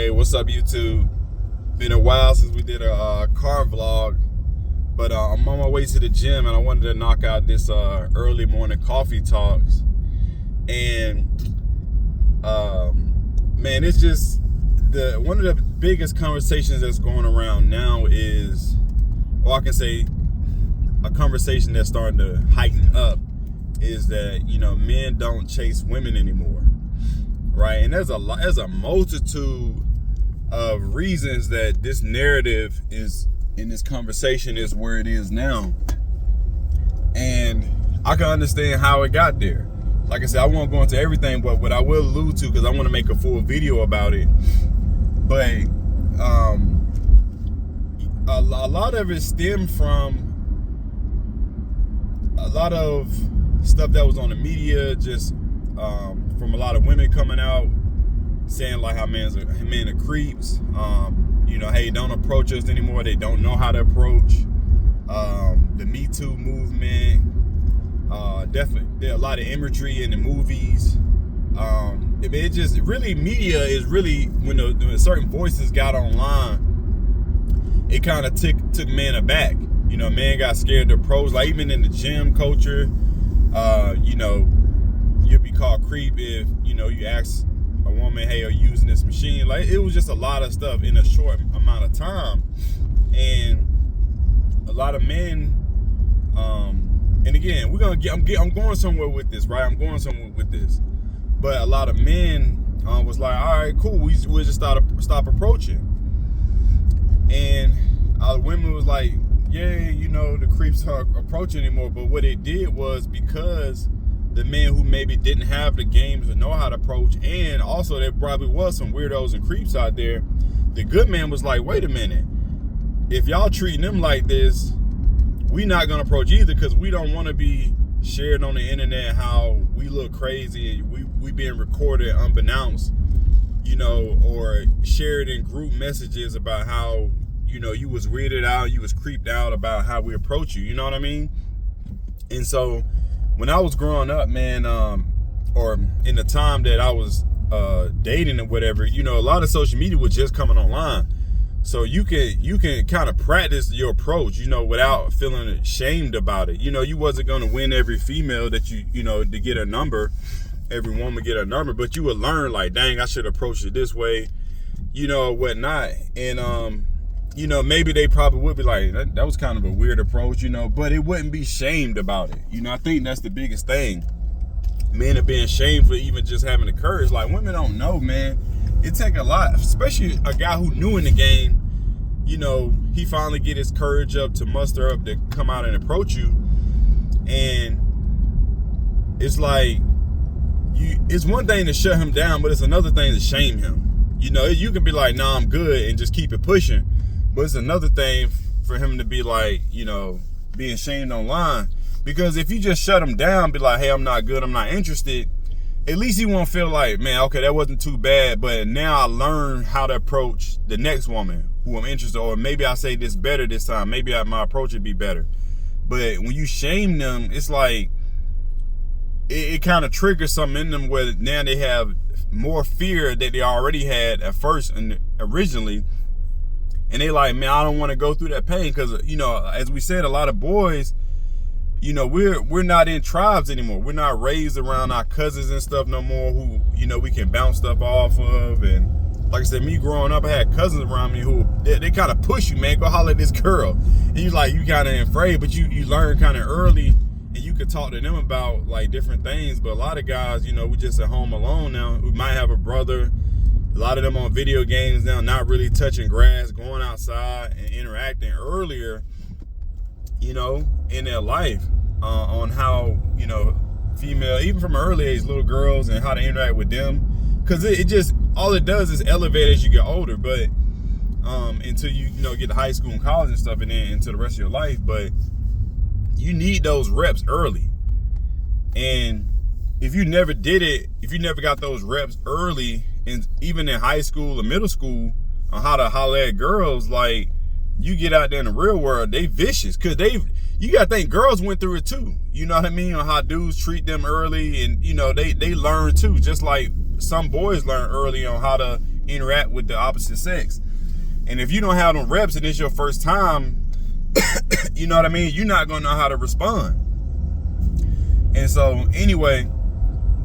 Hey, what's up, YouTube? Been a while since we did a car vlog, but I'm on my way to the gym and I wanted to knock out this early morning coffee talks. And man, it's just one of the biggest conversations that's going around now is, or I can say a conversation that's starting to heighten up, is that, you know, men don't chase women anymore, right? And there's a multitude of reasons that this narrative is in this conversation is where it is now, and I can understand how it got there. Like I said, I won't go into everything, but what I will allude to, because I want to make a full video about it, but a lot of it stemmed from a lot of stuff that was on the media, just from a lot of women coming out saying like how men are creeps. You know, hey, don't approach us anymore. They don't know how to approach. The Me Too movement. Definitely, there are a lot of imagery in the movies. It just really, media is really, when certain voices got online, it kind of took men aback. You know, man got scared to approach. Like even in the gym culture, you know, you'll be called creep if, you know, you ask a woman, hey, are you using this machine? Like, it was just a lot of stuff in a short amount of time. And a lot of men, and again, I'm going somewhere with this, right? I'm going somewhere with this. But a lot of men was like, all right, cool, we'll just stop approaching. And women was like, yeah, you know, the creeps aren't approaching anymore. But what it did was, because the men who maybe didn't have the games to know how to approach, and also there probably was some weirdos and creeps out there, the good man was like, wait a minute, if y'all treating them like this, we not gonna approach either, because we don't want to be shared on the internet how we look crazy and we being recorded unbeknownst, you know, or shared in group messages about how, you know, you was weirded out, you was creeped out about how we approach you, you know what I mean? And so when I was growing up, man, or in the time that I was dating or whatever, you know, a lot of social media was just coming online. So you can kind of practice your approach, you know, without feeling ashamed about it. You know, you wasn't going to win every female that you know, to get a number, every woman get a number, but you would learn like, dang, I should approach it this way, you know, whatnot. And, you know, maybe they probably would be like, that was kind of a weird approach, you know, but it wouldn't be shamed about it. You know, I think that's the biggest thing. Men are being shamed for even just having the courage. Like, women don't know, man. It take a lot, especially a guy who new in the game. You know, he finally get his courage up to muster up to come out and approach you. And it's like, it's one thing to shut him down, but it's another thing to shame him. You know, you can be like, nah, I'm good, and just keep it pushing. But it's another thing for him to be like, you know, being shamed online. Because if you just shut him down, be like, hey, I'm not good, I'm not interested, at least he won't feel like, man, okay, that wasn't too bad, but now I learned how to approach the next woman who I'm interested in, or maybe I say this better this time, maybe my approach would be better. But when you shame them, it's like, it kind of triggers something in them where now they have more fear that they already had at first and originally. And they like, man, I don't want to go through that pain, because, you know, as we said, a lot of boys, you know, we're not in tribes anymore. We're not raised around our cousins and stuff no more who, you know, we can bounce stuff off of. And like I said, me growing up, I had cousins around me who they kind of push you, man, go holler at this girl. And you kind of afraid, but you learn kind of early, and you could talk to them about like different things. But a lot of guys, you know, we just at home alone now. We might have a brother. A lot of them on video games now, not really touching grass, going outside and interacting earlier, you know, in their life on how, you know, female, even from an early age, little girls, and how to interact with them. Because it just, all it does is elevate as you get older, but until you know, get to high school and college and stuff, and then into the rest of your life. But you need those reps early. And if you never did it, if you never got those reps early, and even in high school or middle school, on how to holler at girls, like, you get out there in the real world, they vicious, because you gotta think girls went through it too. You know what I mean? On how dudes treat them early, and you know, they learn too, just like some boys learn early on how to interact with the opposite sex. And if you don't have them reps and it's your first time, you know what I mean, you're not gonna know how to respond. And so anyway,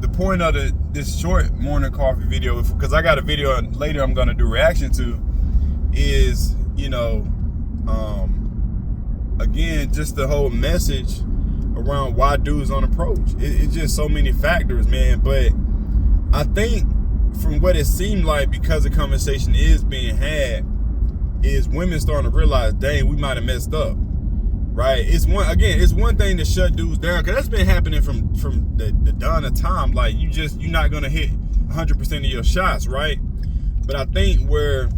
the point of this short morning coffee video, because I got a video later I'm gonna do reaction to, is, you know, again, just the whole message around why dudes don't approach. It's just so many factors, man. But I think from what it seemed like, because the conversation is being had, is women starting to realize, dang, we might have messed up, right? It's one thing to shut dudes down, because that's been happening from the dawn of time. Like, you're not gonna hit 100% of your shots, right? But I think where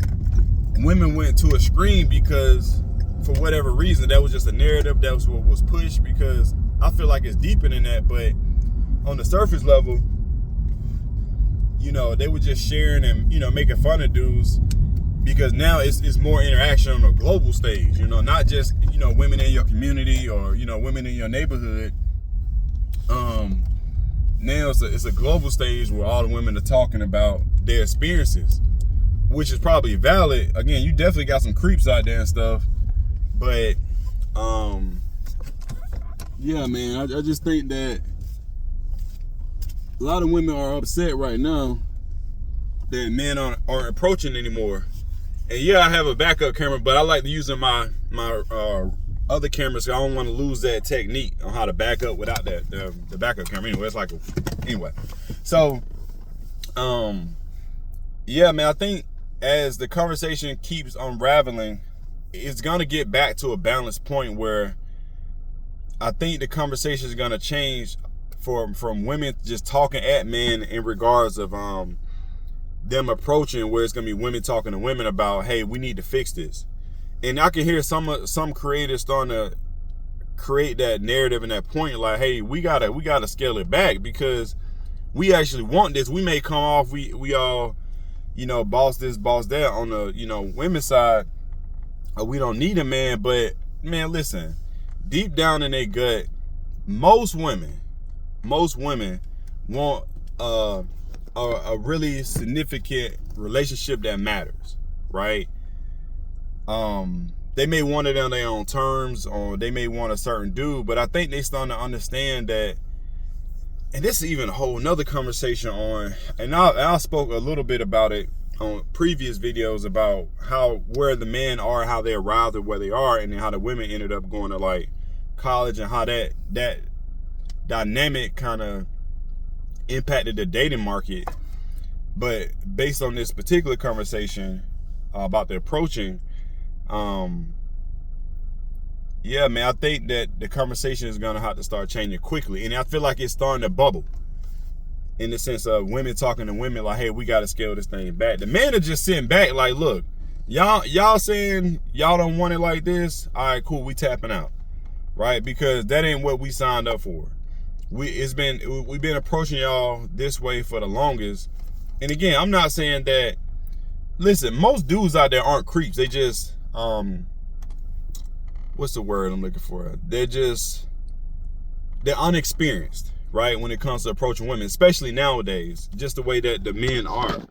women went to a scream, because for whatever reason, that was just a narrative, that was what was pushed, because I feel like it's deeper than that. But on the surface level, you know, they were just sharing and, you know, making fun of dudes, because now it's more interaction on a global stage, you know, not just, you know, women in your community or, you know, women in your neighborhood. Now it's a global stage where all the women are talking about their experiences, which is probably valid. Again, you definitely got some creeps out there and stuff, but yeah, man, I just think that a lot of women are upset right now that men aren't approaching anymore. And yeah, I have a backup camera, but I like to use my other cameras, so I don't want to lose that technique on how to back up without the backup camera. Anyway, it's like anyway. So yeah, man, I think as the conversation keeps unraveling, it's gonna get back to a balanced point where I think the conversation is gonna change from women just talking at men in regards of them approaching, where it's gonna be women talking to women about, hey, we need to fix this. And I can hear some creators starting to create that narrative and that point, like, hey, we gotta scale it back, because we actually want this. We may come off, we all, you know, boss this, boss that on the, you know, women's side, or we don't need a man. But man, listen, deep down in their gut, most women want a really significant relationship that matters, right? They may want it on their own terms, or they may want a certain dude, but I think they starting to understand that. And this is even a whole nother conversation on, and I spoke a little bit about it on previous videos about where the men are, how they arrived at where they are, and then how the women ended up going to like college, and how that dynamic kind of impacted the dating market. But based on this particular conversation about the approaching, yeah, man, I think that the conversation is gonna have to start changing quickly, and I feel like it's starting to bubble in the sense of women talking to women like, hey, we gotta scale this thing back. The men are just sitting back like, look, y'all saying y'all don't want it like this, all right, cool, we tapping out, right? Because that ain't what we signed up for. We've been approaching y'all this way for the longest. And again, I'm not saying that, listen, most dudes out there aren't creeps. They just what's the word I'm looking for? They're unexperienced, right, when it comes to approaching women, especially nowadays. Just the way that the men are,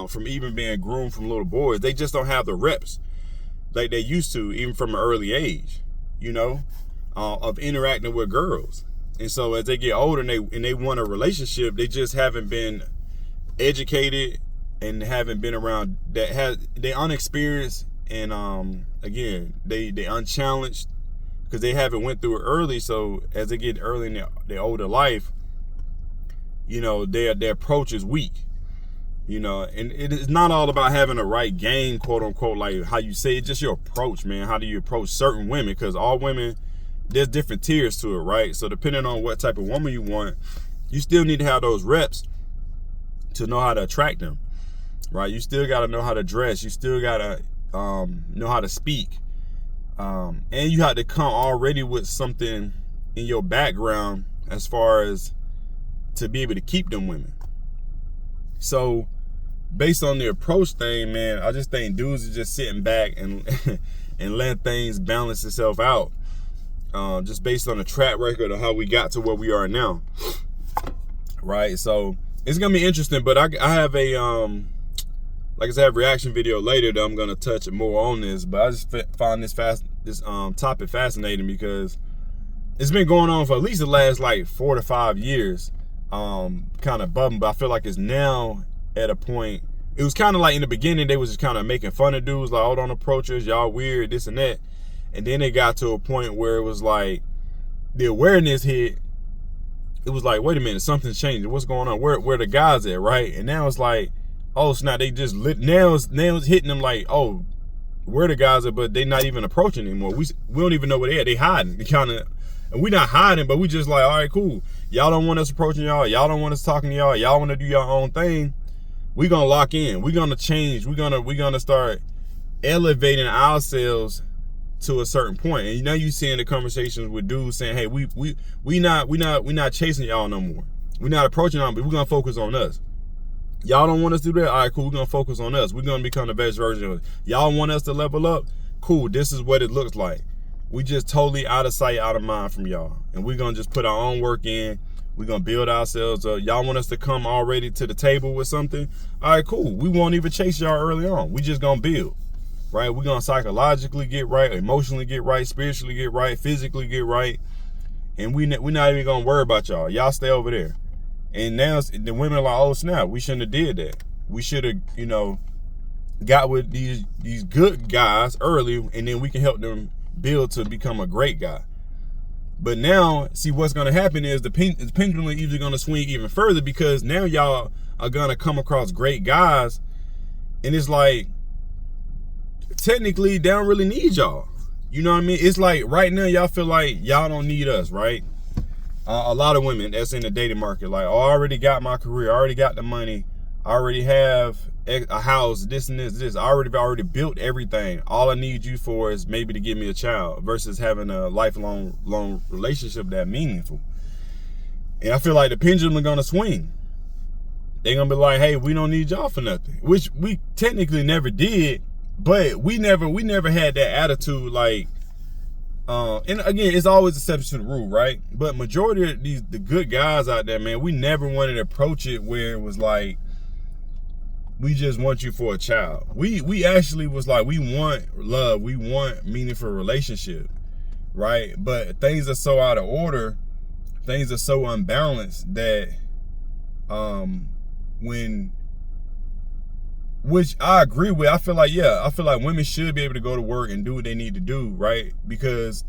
from even being groomed from little boys, they just don't have the reps like they used to, even from an early age, you know, of interacting with girls. And so as they get older and they want a relationship, they just haven't been educated and haven't been around they unexperienced, and again, they unchallenged, because they haven't went through it early. So as they get early in their older life, you know, their approach is weak, you know. And it is not all about having a right game, quote unquote, like how you say it, just your approach, man. How do you approach certain women? Because all women, there's different tiers to it, right? So depending on what type of woman you want, you still need to have those reps to know how to attract them, right? You still got to know how to dress. You still got to know how to speak. And you have to come already with something in your background as far as to be able to keep them women. So based on the approach thing, man, I just think dudes are just sitting back and and letting things balance itself out. Just based on the track record of how we got to where we are now, right? So it's gonna be interesting. But I have a like I said, reaction video later that I'm gonna touch more on this, but I just find this topic fascinating because it's been going on for at least the last like 4 to 5 years, kind of bubbling. But I feel like it's now at a point. It was kind of like in the beginning they was just kind of making fun of dudes, like, oh, don't approach us, y'all weird, this and that. And then it got to a point where it was like the awareness hit. It was like, wait a minute, something's changing. What's going on? Where the guys at, right? And now it's like, oh snap, they just now it's hitting them like, oh, where the guys at, but they not even approaching anymore. We don't even know where they at. They hiding. They kind of, and we not hiding, but we just like, all right, cool. Y'all don't want us approaching y'all. Y'all don't want us talking to y'all. Y'all want to do your own thing. We gonna lock in. We gonna change. We gonna start elevating ourselves to a certain point. And you know, you seeing the conversations with dudes saying, hey, we not chasing y'all no more. We not approaching y'all, but we're gonna focus on us. Y'all don't want us to do that? All right, cool. We're gonna focus on us. We're gonna become the best version of it. Y'all want us to level up? Cool. This is what it looks like. We just totally out of sight, out of mind from y'all. And we're gonna just put our own work in. We're gonna build ourselves up. Y'all want us to come already to the table with something? All right, cool. We won't even chase y'all early on. We just gonna build, right? We're gonna psychologically get right, emotionally get right, spiritually get right, physically get right. And we're not even gonna worry about y'all. Y'all stay over there. And now the women are like, oh snap, we shouldn't have did that. We should have, you know, got with these good guys early, and then we can help them build to become a great guy. But now, see, what's going to happen is the pendulum is either going to swing even further, because now y'all are going to come across great guys, and it's like, technically, they don't really need y'all. You know what I mean? It's like right now y'all feel like y'all don't need us, right? A lot of women that's in the dating market, like, oh, I already got my career, I already got the money, I already have a house, this and this. I already built everything. All I need you for is maybe to give me a child, versus having a long relationship that meaningful. And I feel like the pendulum is gonna swing. They're gonna be like, hey, we don't need y'all for nothing, which we technically never did, but we never had that attitude, like, and again, it's always exception to the rule, right? But majority of the good guys out there, man, we never wanted to approach it where it was like, we just want you for a child. We actually was like, we want love, we want meaningful relationship, right? But things are so out of order, things are so unbalanced that which I agree with. I feel like women should be able to go to work and do what they need to do, right? Because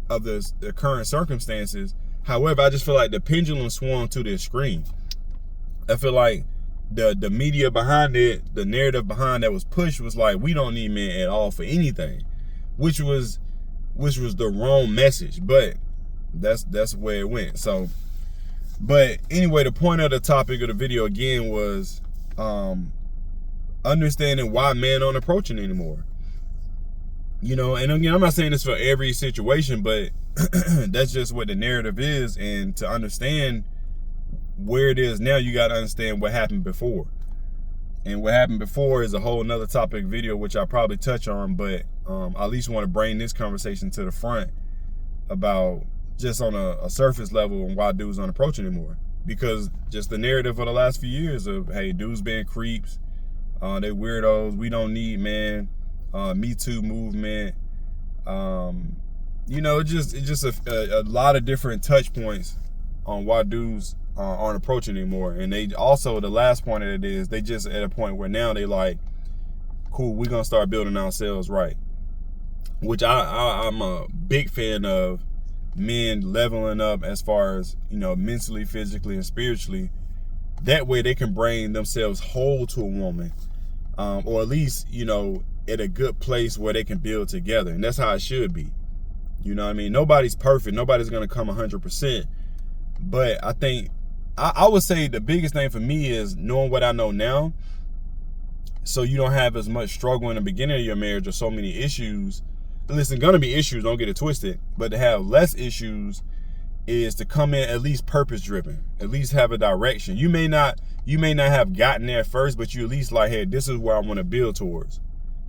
of the current circumstances. However, I just feel like the pendulum swung to the extreme. I feel like the media behind it, the narrative behind that was pushed was like, we don't need men at all for anything, which was the wrong message. But that's where it went. So, but anyway, the point of the topic of the video again was understanding why men aren't approaching anymore. You know, and again, I'm not saying this for every situation, but that's just what the narrative is. And to understand where it is now, you got to understand what happened before. And what happened before is a whole nother topic video, which I'll probably touch on, but I at least want to bring this conversation to the front about just on a surface level and why dudes don't approach anymore. Because just the narrative of the last few years of, hey, dudes being creeps, they weirdos, we don't need men, Me Too movement, you know, it's just a lot of different touch points on why dudes aren't approaching anymore. And they also, the last point of it is, they just at a point where now they like, cool, we're gonna start building ourselves right, which I'm a big fan of. Men leveling up as far as, you know, mentally, physically, and spiritually. That way they can bring themselves whole to a woman, or at least, you know, at a good place where they can build together. And that's how it should be. You know what I mean? Nobody's perfect. Nobody's gonna come 100%. But I think I would say the biggest thing for me is knowing what I know now, so you don't have as much struggle in the beginning of your marriage or so many issues. Listen, gonna be issues, don't get it twisted, but to have less issues is to come in at least purpose driven, at least have a direction. You may not have gotten there first, but you at least like, hey, this is where I want to build towards.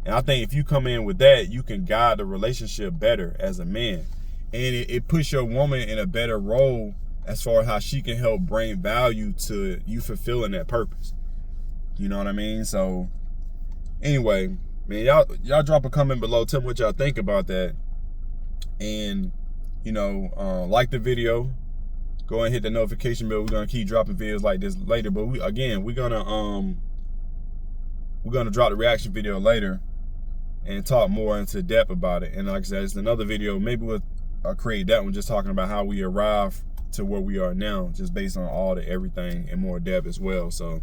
And I think if you come in with that, you can guide the relationship better as a man. And it puts your woman in a better role as far as how she can help bring value to you fulfilling that purpose. You know what I mean? So Anyway, man, y'all drop a comment below. Tell me what y'all think about that. And, you know, like the video. Go ahead and hit the notification bell. We're gonna keep dropping videos like this later. But we're gonna drop the reaction video later and talk more into depth about it. And like I said, it's another video. Maybe we'll create that one just talking about how we arrived to where we are now, just based on all the everything and more depth as well. So,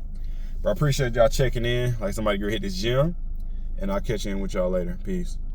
but I appreciate y'all checking in. Like somebody go hit this gym, and I'll catch you in with y'all later. Peace.